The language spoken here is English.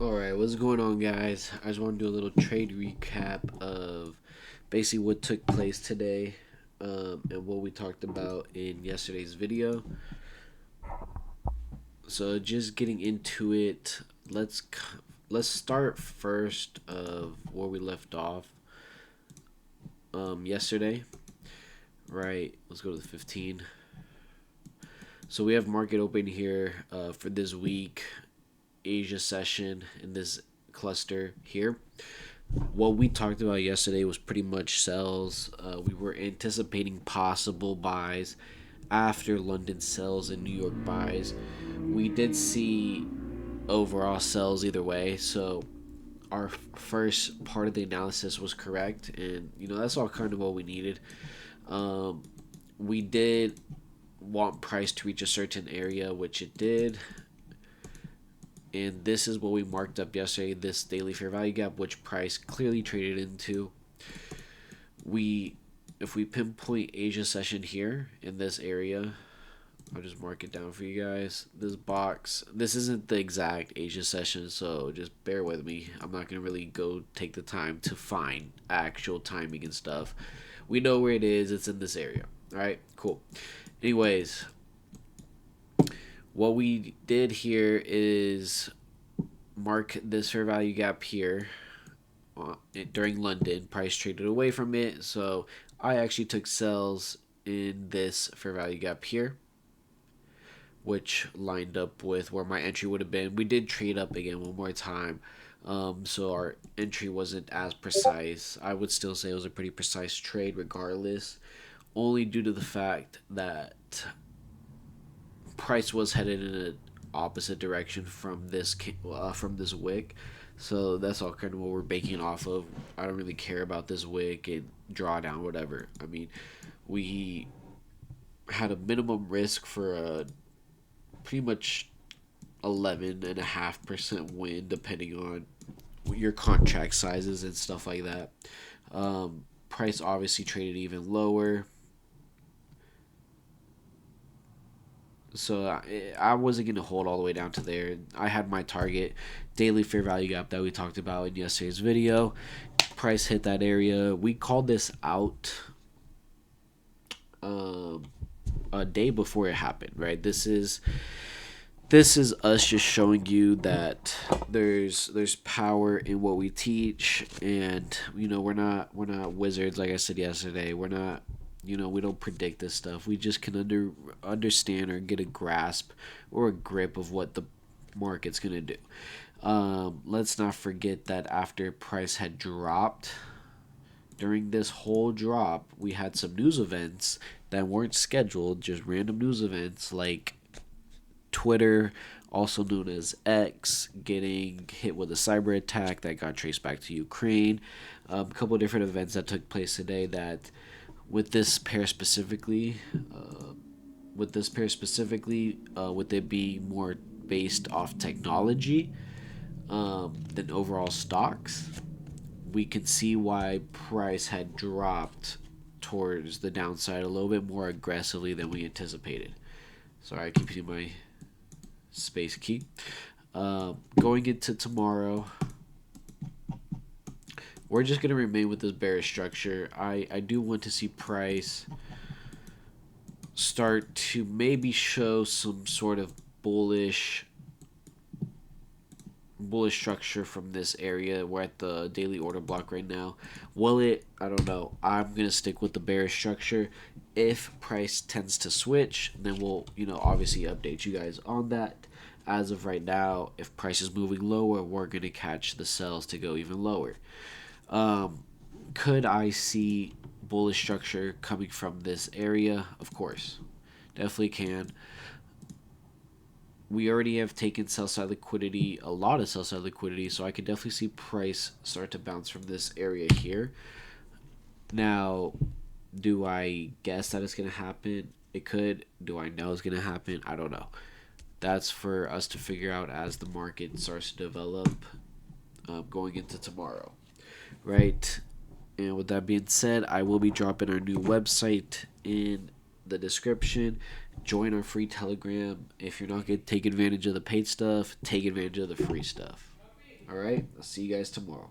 Alright, what's going on, guys? I just want to do a little trade recap of basically what took place today, and what we talked about in yesterday's video. So, just getting into it, let's start first of where we left off yesterday. Right, let's go to the 15. So, we have market open here for this week, Asia session in this cluster here. What we talked about yesterday was pretty much sells. We were anticipating possible buys after London sells and New York buys. We did see overall sells either way, so our first part of the analysis was correct, and that's all kind of what we needed. Um, we did want price to reach a certain area, which it did, and this is what we marked up yesterday, this daily fair value gap, which price clearly traded into. We If we pinpoint Asia session here in this area, I'll just mark it down for you guys. This box, this isn't the exact Asia session, so just bear with me. I'm not gonna really go take the time to find actual timing and stuff. We know where it is. It's in this area. All right, cool. Anyways, what we did here is mark this fair value gap here during London. Price traded away from it, so I actually took sells in this fair value gap here, which lined up with where my entry would have been. We did trade up again one more time, so our entry wasn't as precise. I would still say it was a pretty precise trade regardless, only due to the fact that price was headed in an opposite direction from this wick. So that's all kind of what we're banking off of. I don't really care about this wick and drawdown, whatever. I mean, we had a minimum risk for a pretty much 11.5% win, depending on your contract sizes and stuff like that. Price obviously traded even lower. So I wasn't going to hold all the way down to there. I had my target daily fair value gap that we talked about in yesterday's video. Price hit that area. We called this out a day before it happened, right? This is us just showing you that there's power in what we teach, and we're not wizards, like I said yesterday. We're not, we don't predict this stuff. We just can understand or get a grasp or a grip of what the market's gonna do. Let's not forget that after price had dropped, during this whole drop, we had some news events that weren't scheduled, just random news events like Twitter, also known as X, getting hit with a cyber attack that got traced back to Ukraine. A couple of different events that took place today that, with this pair specifically, with it being more based off technology than overall stocks, we can see why price had dropped towards the downside a little bit more aggressively than we anticipated. Sorry, I keep using my space key. Going into tomorrow, we're just going to remain with this bearish structure. I do want to see price start to maybe show some sort of bullish structure from this area. We're at the daily order block right now. Will it? I don't know. I'm going to stick with the bearish structure. If price tends to switch, then we'll obviously update you guys on that. As of right now, if price is moving lower, we're going to catch the sells to go even lower. Could I see bullish structure coming from this area? Of course, definitely can. We already have taken sell side liquidity, a lot of sell side liquidity, so I could definitely see price start to bounce from this area here. Now, do I guess that it's going to happen? It could. Do I know it's going to happen? I don't know. That's for us to figure out as the market starts to develop going into tomorrow, right? And with that being said, I will be dropping our new website in the description. Join our free Telegram. If you're not going to take advantage of the paid stuff, take advantage of the free stuff. All right, I'll see you guys tomorrow.